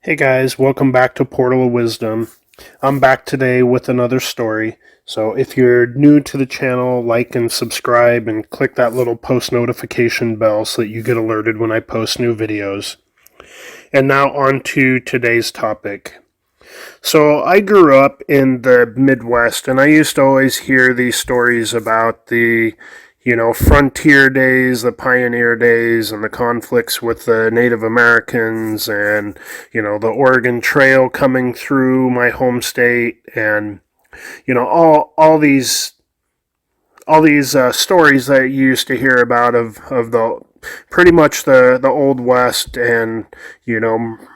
Hey guys, welcome back to Portal of Wisdom. I'm back today with another story. So if you're new to the channel, like and subscribe and click that little post notification bell so that you get alerted when I post new videos. And now on to today's topic. So I grew up in the Midwest, and I used to always hear these stories about the, frontier days, the pioneer days, and the conflicts with the Native Americans, and the Oregon Trail coming through my home state, and all these stories that you used to hear about of the pretty much the old west, and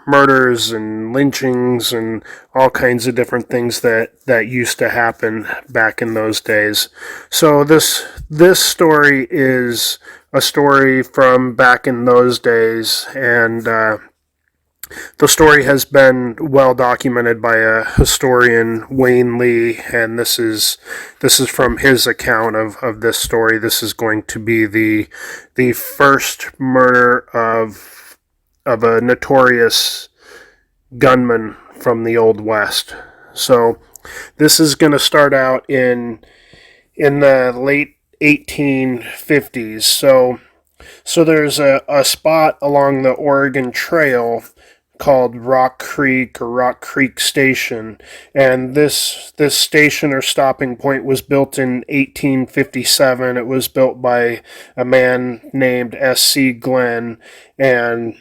murders and lynchings and all kinds of different things that used to happen back in those days. So this story is a story from back in those days, and the story has been well documented by a historian, Wayne Lee, and this is from his account of this story. This is going to be the first murder of a notorious gunman from the Old West. So this is going to start out in the late 1850s. So there's a spot along the Oregon Trail called Rock Creek or Rock Creek Station, and this station or stopping point was built in 1857. It was built by a man named S.C. Glenn, and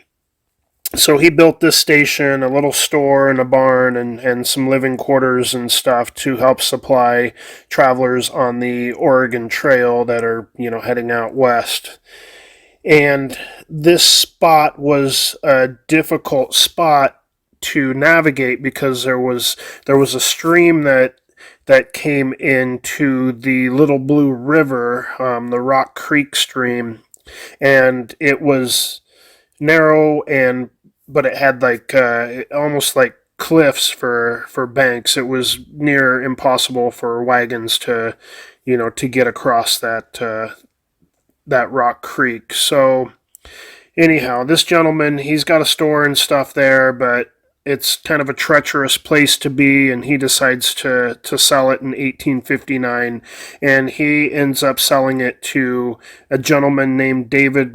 so he built this station, a little store and a barn and some living quarters and stuff to help supply travelers on the Oregon Trail that are, heading out west. And this spot was a difficult spot to navigate because there was a stream that came into the Little Blue River, the Rock Creek stream, and it was narrow, and but it had like almost like cliffs for banks. It was near impossible for wagons to get across that Rock Creek. So anyhow, this gentleman, he's got a store and stuff there, but it's kind of a treacherous place to be, and he decides to sell it in 1859, and he ends up selling it to a gentleman named David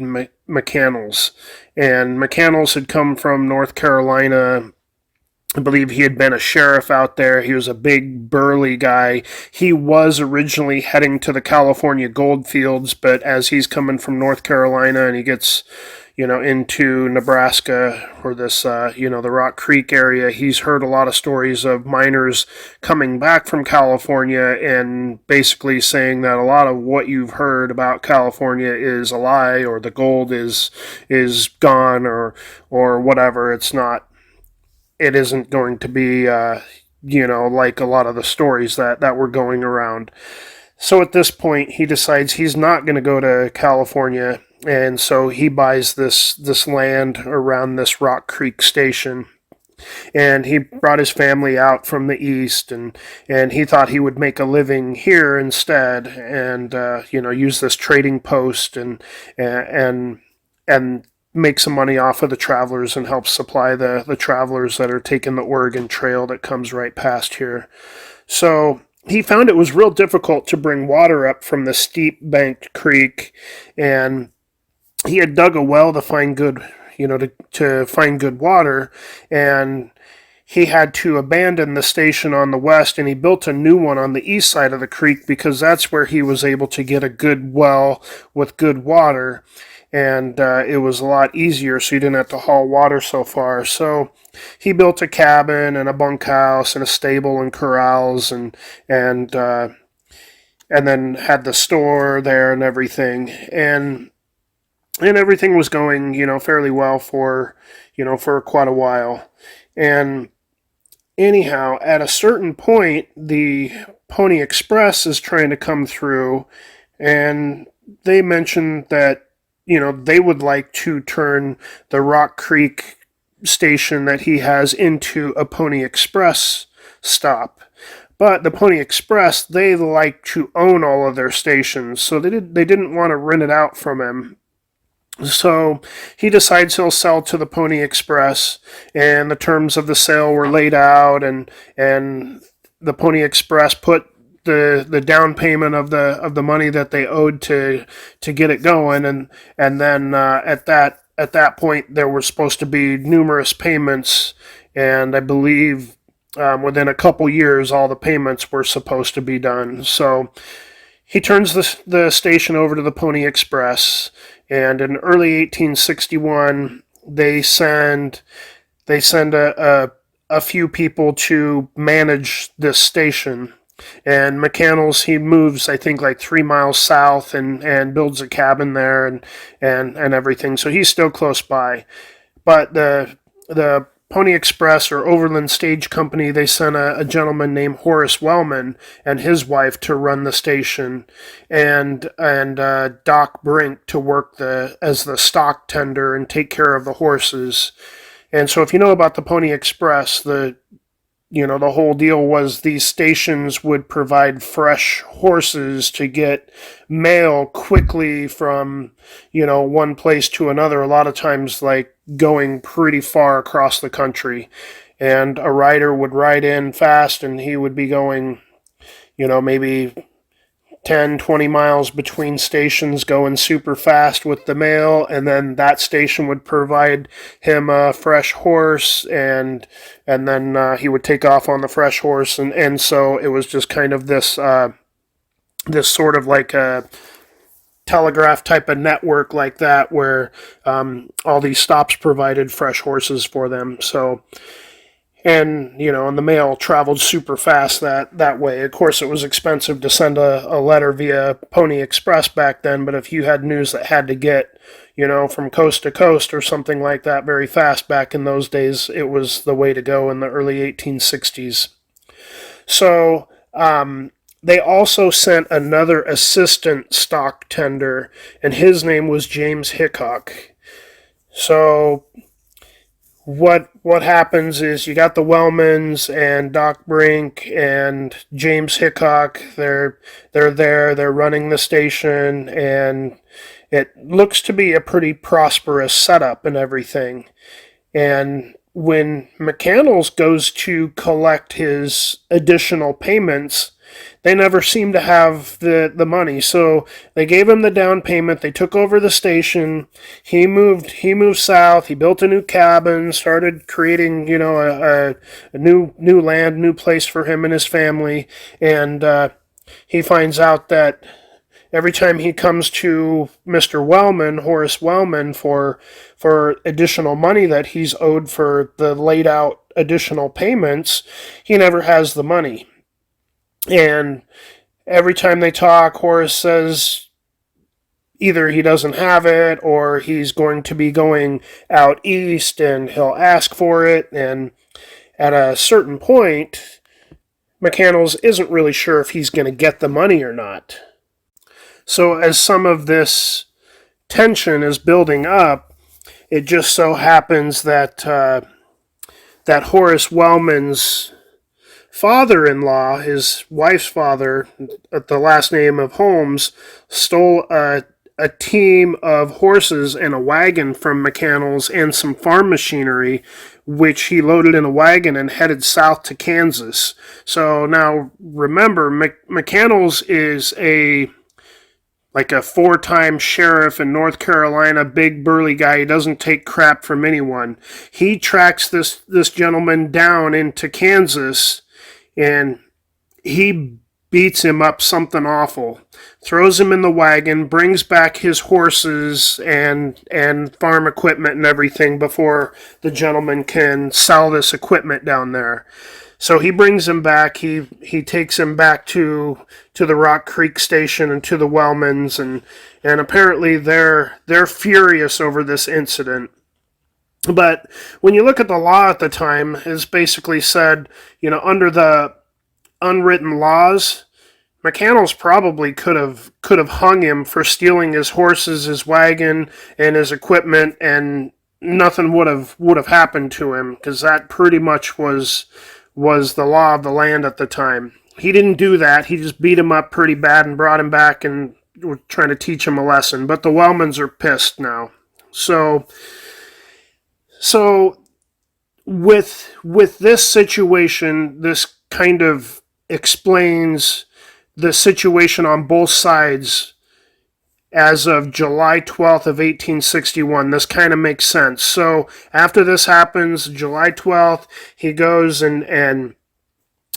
McCannels. And McCannels had come from North Carolina. I believe he had been a sheriff out there. He was a big, burly guy. He was originally heading to the California gold fields, but as he's coming from North Carolina and he gets, into Nebraska or this, the Rock Creek area, he's heard a lot of stories of miners coming back from California and basically saying that a lot of what you've heard about California is a lie, or the gold is gone, or whatever. It isn't going to be, like a lot of the stories that were going around. So at this point, he decides he's not going to go to California, and so he buys this land around this Rock Creek station. And he brought his family out from the east, and he thought he would make a living here instead, and use this trading post and make some money off of the travelers and help supply the travelers that are taking the Oregon Trail that comes right past here. So he found it was real difficult to bring water up from the steep banked creek, and he had dug a well to find good, to find good water, and he had to abandon the station on the west, and he built a new one on the east side of the creek because that's where he was able to get a good well with good water, and it was a lot easier, so he didn't have to haul water so far. So he built a cabin and a bunkhouse and a stable and corrals, and then had the store there and everything, and everything was going, fairly well for quite a while. And anyhow, at a certain point, the Pony Express is trying to come through, and they mentioned that they would like to turn the Rock Creek station that he has into a Pony Express stop. But the Pony Express, they like to own all of their stations, so they didn't want to rent it out from him. So he decides he'll sell to the Pony Express, and the terms of the sale were laid out, and the Pony Express put the down payment of the money that they owed to get it going, and then at that point there were supposed to be numerous payments, and I believe within a couple years all the payments were supposed to be done. So he turns the station over to the Pony Express, and in early 1861, they send a few people to manage this station. And McCandless, he moves, I think, like 3 miles south and builds a cabin there and everything. So he's still close by. But the Pony Express or Overland Stage Company, they sent a gentleman named Horace Wellman and his wife to run the station, and Doc Brink to work as the stock tender and take care of the horses. And so, if you know about the Pony Express, the whole deal was these stations would provide fresh horses to get mail quickly from, one place to another, a lot of times like going pretty far across the country. And a rider would ride in fast and he would be going, maybe 10, 20 miles between stations going super fast with the mail, and then that station would provide him a fresh horse, and then he would take off on the fresh horse, and so it was just kind of this sort of like a telegraph type of network like that, where all these stops provided fresh horses for them. So, and the mail traveled super fast that way. Of course, it was expensive to send a letter via Pony Express back then, but if you had news that had to get from coast to coast or something like that very fast back in those days, it was the way to go in the early 1860s. So they also sent another assistant stock tender, and his name was James Hickok. So what happens is you got the Wellmans and Doc Brink and James Hickok. They're there. They're running the station, and it looks to be a pretty prosperous setup and everything. And when McCandless goes to collect his additional payments, they never seem to have the money. So they gave him the down payment. They took over the station. He moved south. He built a new cabin, started creating, a new land, new place for him and his family. And he finds out that every time he comes to Mr. Wellman, Horace Wellman, for additional money that he's owed for the laid out additional payments, he never has the money. And every time they talk, Horace says either he doesn't have it or he's going to be going out east and he'll ask for it. And at a certain point, McCandless isn't really sure if he's going to get the money or not. So as some of this tension is building up, it just so happens that that Horace Wellman's father-in-law, his wife's father, at the last name of Holmes, stole a team of horses and a wagon from McCandless and some farm machinery, which he loaded in a wagon and headed south to Kansas. So now remember, McCandless is like a 4-time sheriff in North Carolina, big burly guy. He doesn't take crap from anyone. He tracks this gentleman down into Kansas, and he beats him up something awful, throws him in the wagon, brings back his horses and farm equipment and everything before the gentleman can sell this equipment down there. So he brings him back. He takes him back to the Rock Creek station and to the Wellmans, and apparently they're furious over this incident. But when you look at the law at the time, it's basically said, under the unwritten laws, McCandless probably could have hung him for stealing his horses, his wagon, and his equipment, and nothing would have happened to him, because that pretty much was the law of the land at the time. He didn't do that. He just beat him up pretty bad and brought him back and were trying to teach him a lesson. But the Wellmans are pissed now. So so with this situation, this kind of explains the situation on both sides as of July 12th of 1861. This kind of makes sense. So after this happens, July 12th, he goes and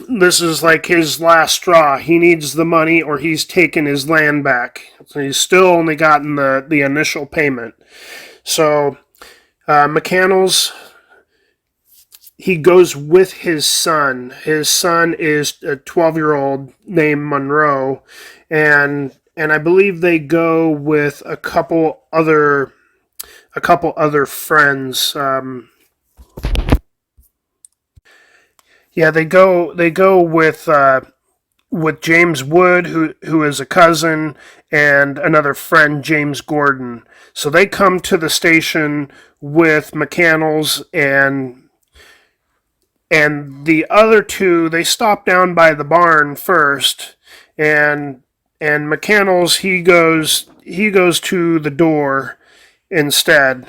this is like his last straw. He needs the money or he's taken his land back. So he's still only gotten the initial payment. So McCannell's, he goes with his son. His son is a 12-year-old named Monroe, and I believe they go with a couple other friends. Yeah, they go with James Wood, who is a cousin, and another friend, James Gordon. So they come to the station with McCannell's, and the other two, they stop down by the barn first, and McCannell's, he goes to the door instead,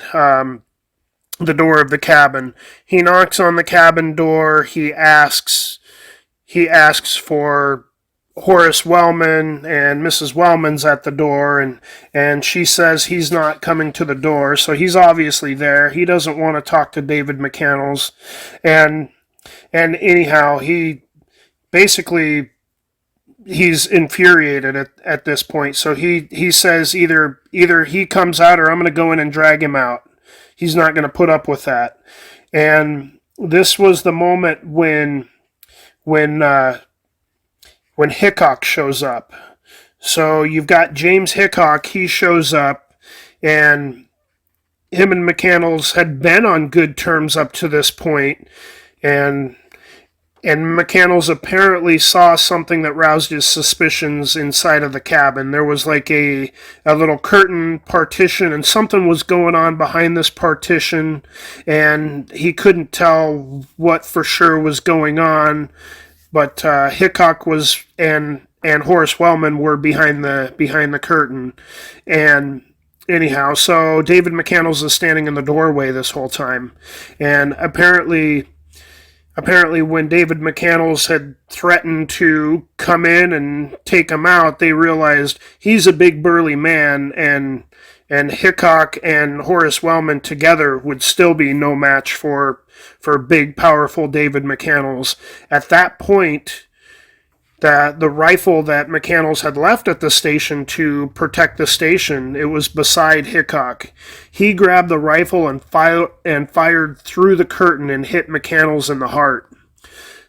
the door of the cabin. He knocks on the cabin door. He asks for Horace Wellman, and Mrs. Wellman's at the door, and she says he's not coming to the door, so he's obviously there. He doesn't want to talk to David McCannell's, and anyhow, he basically, he's infuriated at this point. So he says either he comes out or I'm going to go in and drag him out. He's not going to put up with that. And this was the moment when Hickok shows up. So you've got James Hickok. He shows up, and him and McCannell's had been on good terms up to this point, and McCannell's apparently saw something that roused his suspicions inside of the cabin. There was like a little curtain partition, and something was going on behind this partition, and he couldn't tell what for sure was going on. But Hickok was and Horace Wellman were behind the curtain, and anyhow, so David McCannell's is standing in the doorway this whole time, and apparently when David McCannell's had threatened to come in and take him out, they realized he's a big burly man, and Hickok and Horace Wellman together would still be no match for big, powerful David McCannell's. At that point, the rifle that McCannell's had left at the station to protect the station, it was beside Hickok. He grabbed the rifle and fired through the curtain and hit McCannell's in the heart.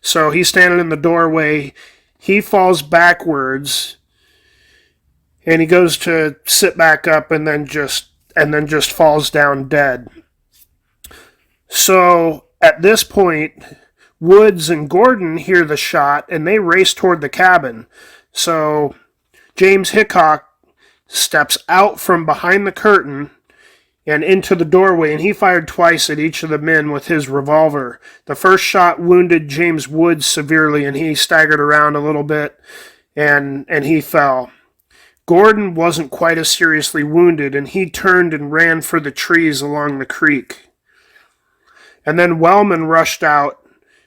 So he's standing in the doorway. He falls backwards, and he goes to sit back up, and then just falls down dead. So at this point, Woods and Gordon hear the shot, and they race toward the cabin. So James Hickok steps out from behind the curtain and into the doorway, and he fired twice at each of the men with his revolver. The first shot wounded James Woods severely, and he staggered around a little bit, and he fell. Gordon wasn't quite as seriously wounded, and he turned and ran for the trees along the creek. And then Wellman rushed out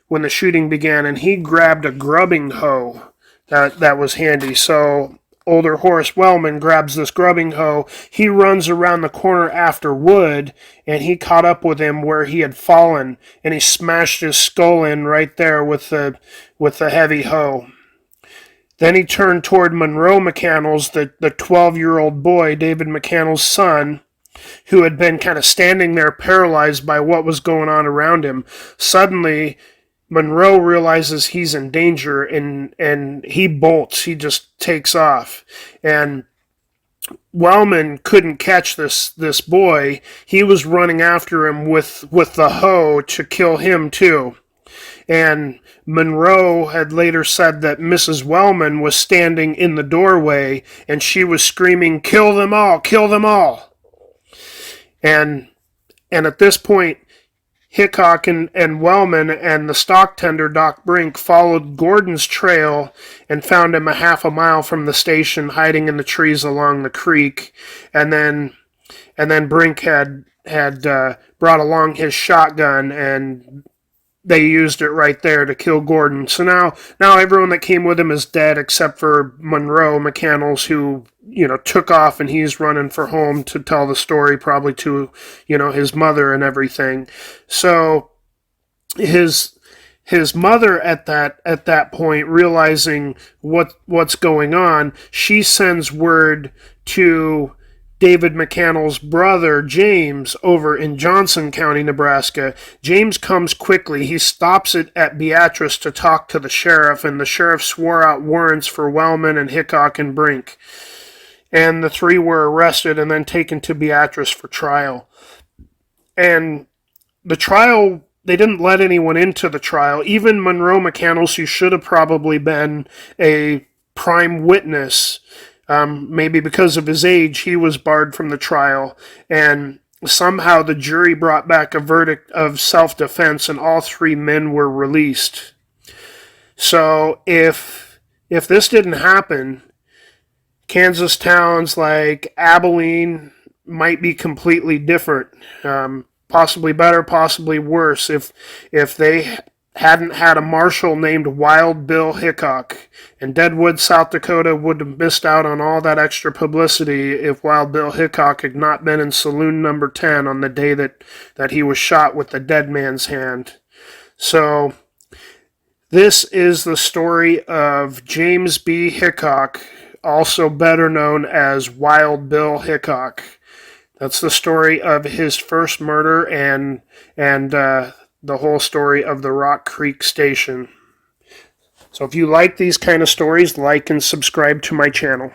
when the shooting began, and he grabbed a grubbing hoe that was handy. So older Horace Wellman grabs this grubbing hoe. He runs around the corner after Wood, and he caught up with him where he had fallen, and he smashed his skull in right there with the heavy hoe. Then he turned toward Monroe McCannell's, the 12-year-old boy, David McCannell's son, who had been kind of standing there paralyzed by what was going on around him. Suddenly, Monroe realizes he's in danger, and he bolts. He just takes off. And Wellman couldn't catch this boy. He was running after him with the hoe to kill him too. And Monroe had later said that Mrs. Wellman was standing in the doorway, and she was screaming, "Kill them all! Kill them all!" And at this point, Hickok and Wellman and the stock tender, Doc Brink, followed Gordon's trail and found him a half a mile from the station, hiding in the trees along the creek. And then and then Brink had brought along his shotgun, and they used it right there to kill Gordon. So now everyone that came with him is dead except for Monroe McCandless, who took off, and he's running for home to tell the story, probably to his mother and everything. So his mother at that point, realizing what's going on, she sends word to David McCandless's brother, James, over in Johnson County, Nebraska. James comes quickly. He stops at Beatrice to talk to the sheriff, and the sheriff swore out warrants for Wellman and Hickok and Brink. And the three were arrested and then taken to Beatrice for trial. And the trial, they didn't let anyone into the trial. Even Monroe McCandless, who should have probably been a prime witness, maybe because of his age, he was barred from the trial. And somehow the jury brought back a verdict of self-defense, and all three men were released. So if this didn't happen, Kansas towns like Abilene might be completely different. Possibly better, possibly worse. If they hadn't had a marshal named Wild Bill Hickok, and Deadwood, South Dakota would have missed out on all that extra publicity if Wild Bill Hickok had not been in saloon number 10 on the day that he was shot with the dead man's hand. So this is the story of James B. Hickok, also better known as Wild Bill Hickok. That's the story of his first murder and the whole story of the Rock Creek Station. So if you like these kind of stories, like and subscribe to my channel.